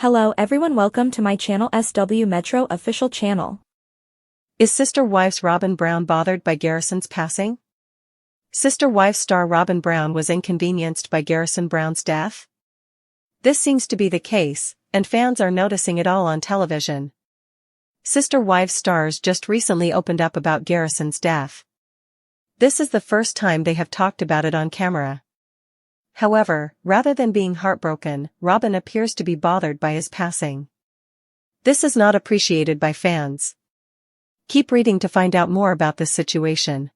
Hello everyone, welcome to my channel SW Metro official channel. Is Sister Wives Robyn Brown bothered by Garrison's passing? Sister Wives star Robyn Brown was inconvenienced by Garrison Brown's death? This seems to be the case, and fans are noticing it all on television. Sister Wives stars just recently opened up about Garrison's death. This is the first time they have talked about it on camera. However, rather than being heartbroken, Robyn appears to be bothered by his passing. This is not appreciated by fans. Keep reading to find out more about this situation.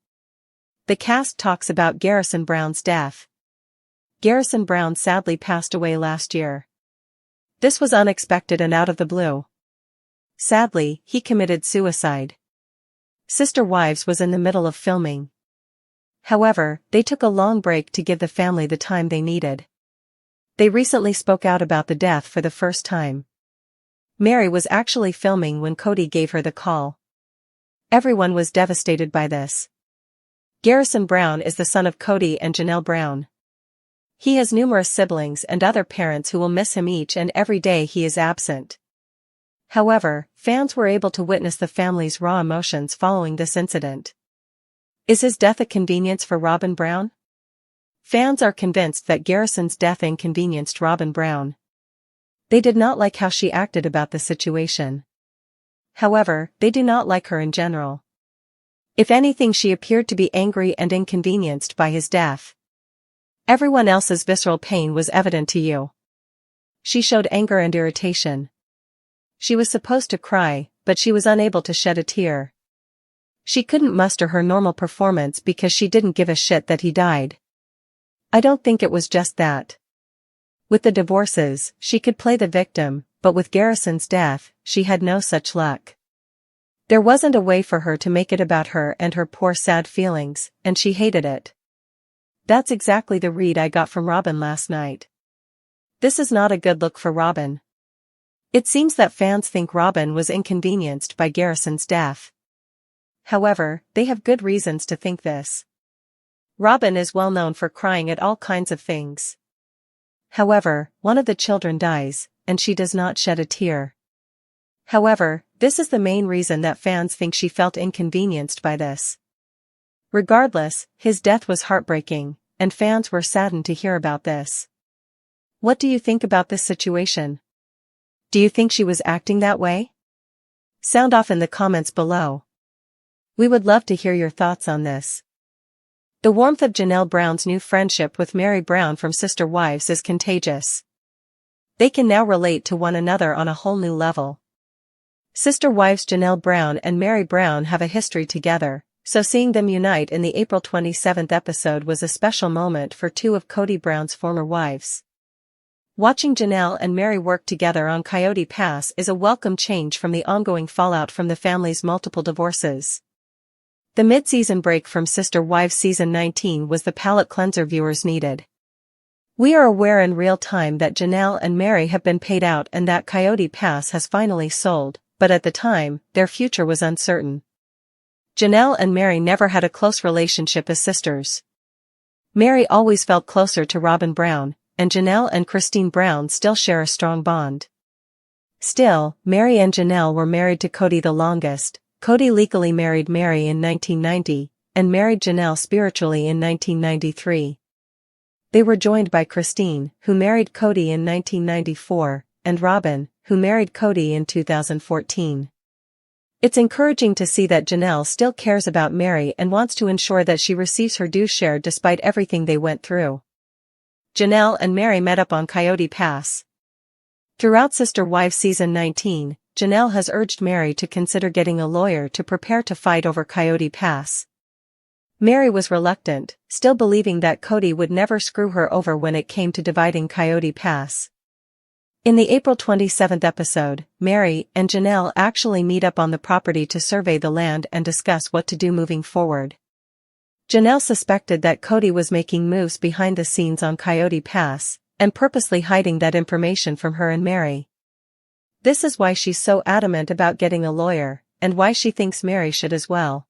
The cast talks about Garrison Brown's death. Garrison Brown sadly passed away last year. This was unexpected and out of the blue. Sadly, he committed suicide. Sister Wives was in the middle of filming. However, they took a long break to give the family the time they needed. They recently spoke out about the death for the first time. Mary was actually filming when Kody gave her the call. Everyone was devastated by this. Garrison Brown is the son of Kody and Janelle Brown. He has numerous siblings and other parents who will miss him each and every day he is absent. However, fans were able to witness the family's raw emotions following this incident. Is his death a convenience for Robyn Brown? Fans are convinced that Garrison's death inconvenienced Robyn Brown. They did not like how she acted about the situation. However, they do not like her in general. If anything, she appeared to be angry and inconvenienced by his death. Everyone else's visceral pain was evident to you. She showed anger and irritation. She was supposed to cry, but she was unable to shed a tear. She couldn't muster her normal performance because she didn't give a shit that he died. I don't think it was just that. With the divorces, she could play the victim, but with Garrison's death, she had no such luck. There wasn't a way for her to make it about her and her poor sad feelings, and she hated it. That's exactly the read I got from Robyn last night. This is not a good look for Robyn. It seems that fans think Robyn was inconvenienced by Garrison's death. However, they have good reasons to think this. Robyn is well known for crying at all kinds of things. However, one of the children dies, and she does not shed a tear. However, this is the main reason that fans think she felt inconvenienced by this. Regardless, his death was heartbreaking, and fans were saddened to hear about this. What do you think about this situation? Do you think she was acting that way? Sound off in the comments below. We would love to hear your thoughts on this. The warmth of Janelle Brown's new friendship with Mary Brown from Sister Wives is contagious. They can now relate to one another on a whole new level. Sister Wives Janelle Brown and Mary Brown have a history together, so seeing them unite in the April 27th episode was a special moment for two of Kody Brown's former wives. Watching Janelle and Mary work together on Coyote Pass is a welcome change from the ongoing fallout from the family's multiple divorces. The mid-season break from Sister Wives Season 19 was the palate cleanser viewers needed. We are aware in real time that Janelle and Mary have been paid out and that Coyote Pass has finally sold, but at the time, their future was uncertain. Janelle and Mary never had a close relationship as sisters. Mary always felt closer to Robyn Brown, and Janelle and Christine Brown still share a strong bond. Still, Mary and Janelle were married to Kody the longest. Kody legally married Mary in 1990, and married Janelle spiritually in 1993. They were joined by Christine, who married Kody in 1994, and Robyn, who married Kody in 2014. It's encouraging to see that Janelle still cares about Mary and wants to ensure that she receives her due share despite everything they went through. Janelle and Mary met up on Coyote Pass. Throughout Sister Wives Season 19, Janelle has urged Mary to consider getting a lawyer to prepare to fight over Coyote Pass. Mary was reluctant, still believing that Kody would never screw her over when it came to dividing Coyote Pass. In the April 27th episode, Mary and Janelle actually meet up on the property to survey the land and discuss what to do moving forward. Janelle suspected that Kody was making moves behind the scenes on Coyote Pass, and purposely hiding that information from her and Mary. This is why she's so adamant about getting a lawyer, and why she thinks Mary should as well.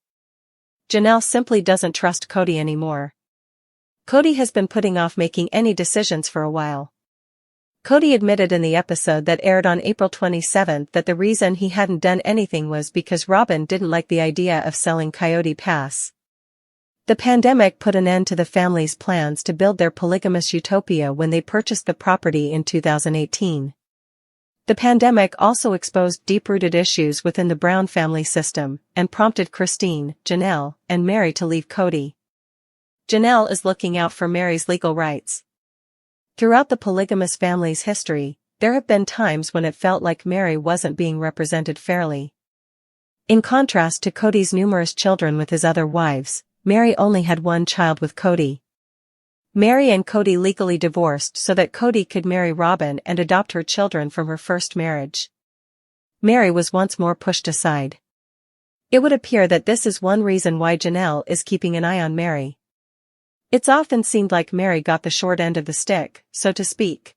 Janelle simply doesn't trust Kody anymore. Kody has been putting off making any decisions for a while. Kody admitted in the episode that aired on April 27 that the reason he hadn't done anything was because Robyn didn't like the idea of selling Coyote Pass. The pandemic put an end to the family's plans to build their polygamous utopia when they purchased the property in 2018. The pandemic also exposed deep-rooted issues within the Brown family system and prompted Christine, Janelle, and Meri to leave Kody. Janelle is looking out for Meri's legal rights. Throughout the polygamous family's history, there have been times when it felt like Meri wasn't being represented fairly. In contrast to Kody's numerous children with his other wives, Meri only had one child with Kody. Meri and Kody legally divorced so that Kody could marry Robyn and adopt her children from her first marriage. Meri was once more pushed aside. It would appear that this is one reason why Janelle is keeping an eye on Meri. It's often seemed like Meri got the short end of the stick, so to speak.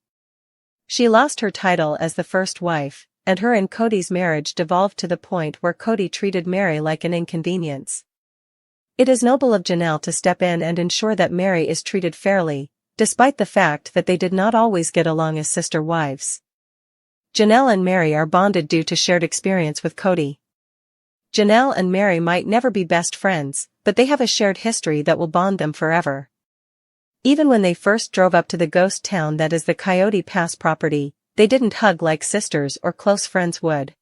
She lost her title as the first wife, and her and Kody's marriage devolved to the point where Kody treated Meri like an inconvenience. It is noble of Janelle to step in and ensure that Meri is treated fairly, despite the fact that they did not always get along as sister wives. Janelle and Meri are bonded due to shared experience with Kody. Janelle and Meri might never be best friends, but they have a shared history that will bond them forever. Even when they first drove up to the ghost town that is the Coyote Pass property, they didn't hug like sisters or close friends would.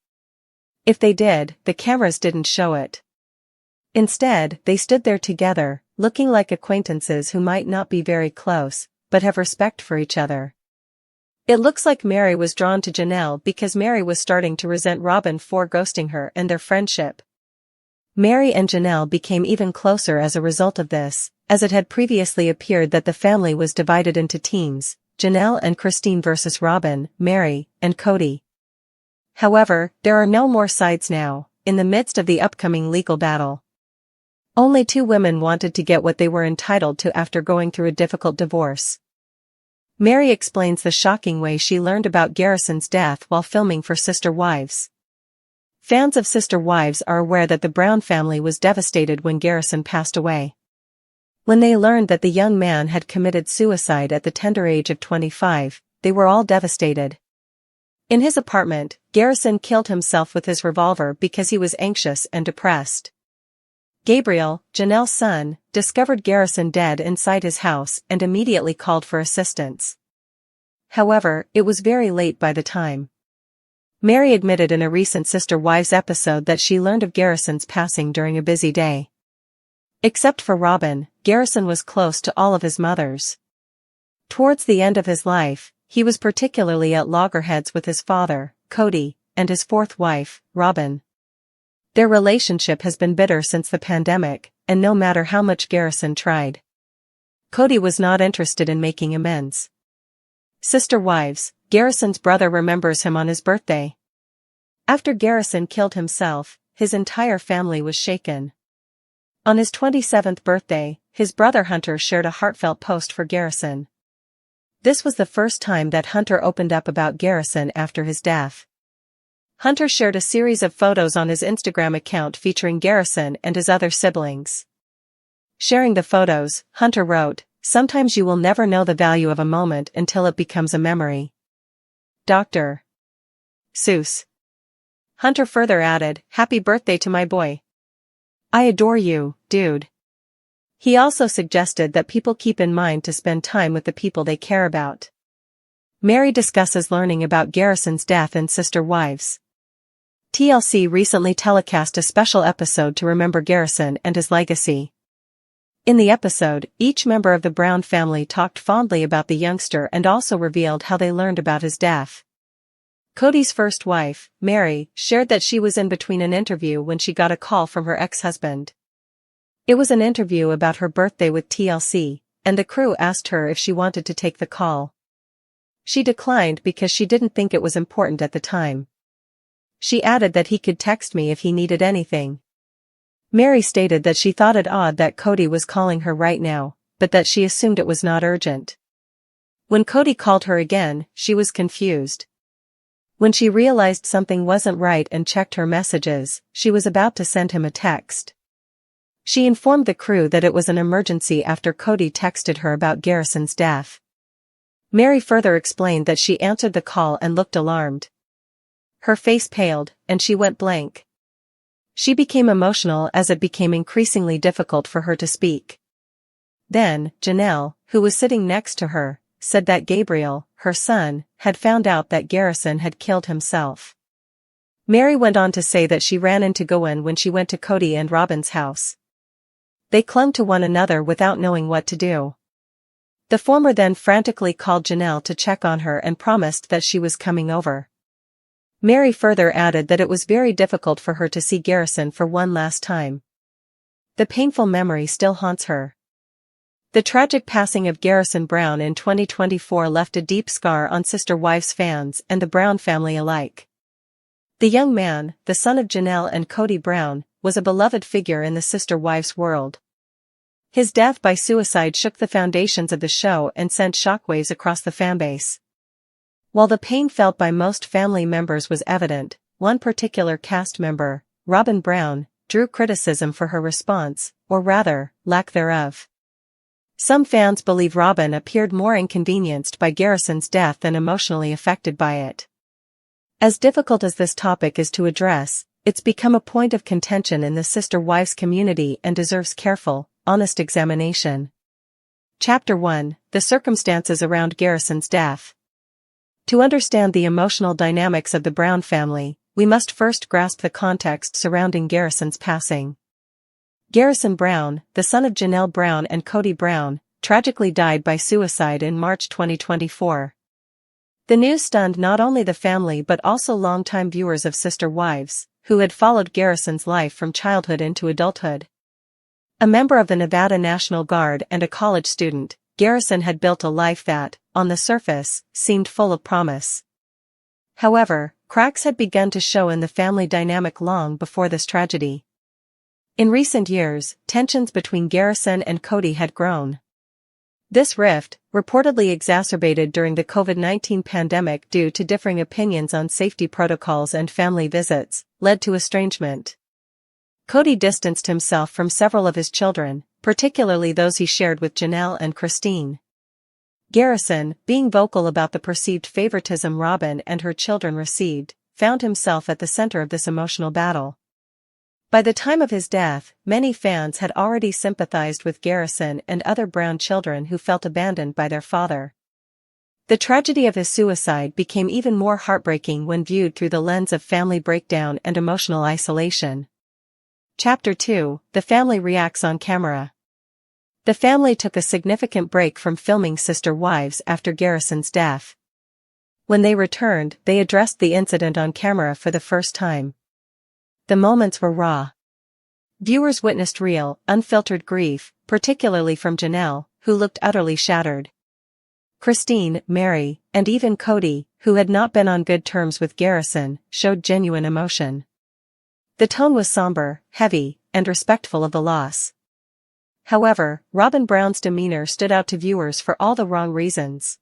If they did, the cameras didn't show it. Instead, they stood there together, looking like acquaintances who might not be very close, but have respect for each other. It looks like Meri was drawn to Janelle because Meri was starting to resent Robyn for ghosting her and their friendship. Meri and Janelle became even closer as a result of this, as it had previously appeared that the family was divided into teams, Janelle and Christine versus Robyn, Meri, and Kody. However, there are no more sides now, in the midst of the upcoming legal battle. Only two women wanted to get what they were entitled to after going through a difficult divorce. Meri explains the shocking way she learned about Garrison's death while filming for Sister Wives. Fans of Sister Wives are aware that the Brown family was devastated when Garrison passed away. When they learned that the young man had committed suicide at the tender age of 25, they were all devastated. In his apartment, Garrison killed himself with his revolver because he was anxious and depressed. Gabriel, Janelle's son, discovered Garrison dead inside his house and immediately called for assistance. However, it was very late by the time. Meri admitted in a recent Sister Wives episode that she learned of Garrison's passing during a busy day. Except for Robyn, Garrison was close to all of his mothers. Towards the end of his life, he was particularly at loggerheads with his father, Kody, and his fourth wife, Robyn. Their relationship has been bitter since the pandemic, and no matter how much Garrison tried, Kody was not interested in making amends. Sister Wives, Garrison's brother remembers him on his birthday. After Garrison killed himself, his entire family was shaken. On his 27th birthday, his brother Hunter shared a heartfelt post for Garrison. This was the first time that Hunter opened up about Garrison after his death. Hunter shared a series of photos on his Instagram account featuring Garrison and his other siblings. Sharing the photos, Hunter wrote, "Sometimes you will never know the value of a moment until it becomes a memory. Dr. Seuss." Hunter further added, "Happy birthday to my boy. I adore you, dude." He also suggested that people keep in mind to spend time with the people they care about. Meri discusses learning about Garrison's death in Sister Wives. TLC recently telecast a special episode to remember Garrison and his legacy. In the episode, each member of the Brown family talked fondly about the youngster and also revealed how they learned about his death. Kody's first wife, Meri, shared that she was in between an interview when she got a call from her ex-husband. It was an interview about her birthday with TLC, and the crew asked her if she wanted to take the call. She declined because she didn't think it was important at the time. She added that he could text me if he needed anything. Meri stated that she thought it odd that Kody was calling her right now, but that she assumed it was not urgent. When Kody called her again, she was confused. When she realized something wasn't right and checked her messages, she was about to send him a text. She informed the crew that it was an emergency after Kody texted her about Garrison's death. Mary further explained that she answered the call and looked alarmed. Her face paled, and she went blank. She became emotional as it became increasingly difficult for her to speak. Then, Janelle, who was sitting next to her, said that Gabriel, her son, had found out that Garrison had killed himself. Mary went on to say that she ran into Kody when she went to Kody and Robyn's house. They clung to one another without knowing what to do. The former then frantically called Janelle to check on her and promised that she was coming over. Mary further added that it was very difficult for her to see Garrison for one last time. The painful memory still haunts her. The tragic passing of Garrison Brown in 2024 left a deep scar on Sister Wives fans and the Brown family alike. The young man, the son of Janelle and Kody Brown, was a beloved figure in the Sister Wives world. His death by suicide shook the foundations of the show and sent shockwaves across the fanbase. While the pain felt by most family members was evident, one particular cast member, Robyn Brown, drew criticism for her response, or rather, lack thereof. Some fans believe Robyn appeared more inconvenienced by Garrison's death than emotionally affected by it. As difficult as this topic is to address, it's become a point of contention in the Sister Wives community and deserves careful, honest examination. Chapter 1: The circumstances around Garrison's death. To understand the emotional dynamics of the Brown family, we must first grasp the context surrounding Garrison's passing. Garrison Brown, the son of Janelle Brown and Kody Brown, tragically died by suicide in March 2024. The news stunned not only the family but also longtime viewers of Sister Wives, who had followed Garrison's life from childhood into adulthood. A member of the Nevada National Guard and a college student, Garrison had built a life that, on the surface, seemed full of promise. However, cracks had begun to show in the family dynamic long before this tragedy. In recent years, tensions between Garrison and Kody had grown. This rift, reportedly exacerbated during the COVID-19 pandemic due to differing opinions on safety protocols and family visits, led to estrangement. Kody distanced himself from several of his children, particularly those he shared with Janelle and Christine. Garrison, being vocal about the perceived favoritism Robyn and her children received, found himself at the center of this emotional battle. By the time of his death, many fans had already sympathized with Garrison and other Brown children who felt abandoned by their father. The tragedy of his suicide became even more heartbreaking when viewed through the lens of family breakdown and emotional isolation. Chapter 2: The family reacts on camera. The family took a significant break from filming Sister Wives after Garrison's death. When they returned, they addressed the incident on camera for the first time. The moments were raw. Viewers witnessed real, unfiltered grief, particularly from Janelle, who looked utterly shattered. Christine, Mary, and even Kody, who had not been on good terms with Garrison, showed genuine emotion. The tone was somber, heavy, and respectful of the loss. However, Robyn Brown's demeanor stood out to viewers for all the wrong reasons.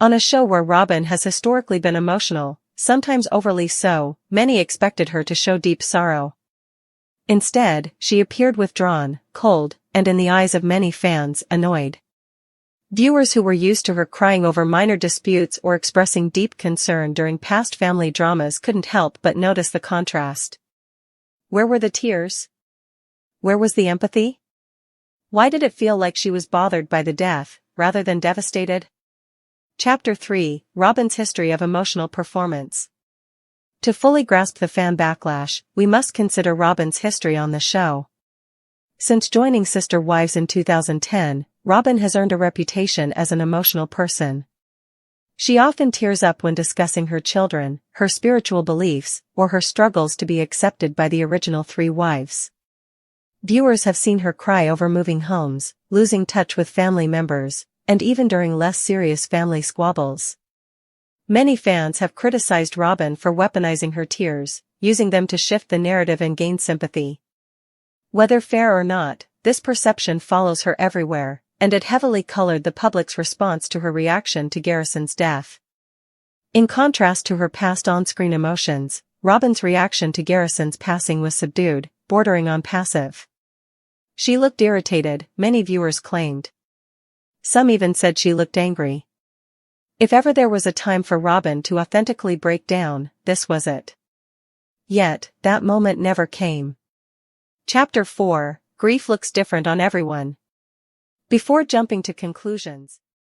On a show where Robyn has historically been emotional, sometimes overly so, many expected her to show deep sorrow. Instead, she appeared withdrawn, cold, and in the eyes of many fans, annoyed. Viewers who were used to her crying over minor disputes or expressing deep concern during past family dramas couldn't help but notice the contrast. Where were the tears? Where was the empathy? Why did it feel like she was bothered by the death, rather than devastated? Chapter 3: Robyn's history of emotional performance. To fully grasp the fan backlash, we must consider Robyn's history on the show. Since joining Sister Wives in 2010, Robyn has earned a reputation as an emotional person. She often tears up when discussing her children, her spiritual beliefs, or her struggles to be accepted by the original three wives. Viewers have seen her cry over moving homes, losing touch with family members, and even during less serious family squabbles. Many fans have criticized Robyn for weaponizing her tears, using them to shift the narrative and gain sympathy. Whether fair or not, this perception follows her everywhere, and it heavily colored the public's response to her reaction to Garrison's death. In contrast to her past on-screen emotions, Robyn's reaction to Garrison's passing was subdued, bordering on passive. She looked irritated, many viewers claimed. Some even said she looked angry. If ever there was a time for Robyn to authentically break down, this was it. Yet, that moment never came. Chapter 4, Grief looks different on everyone. Before jumping to conclusions,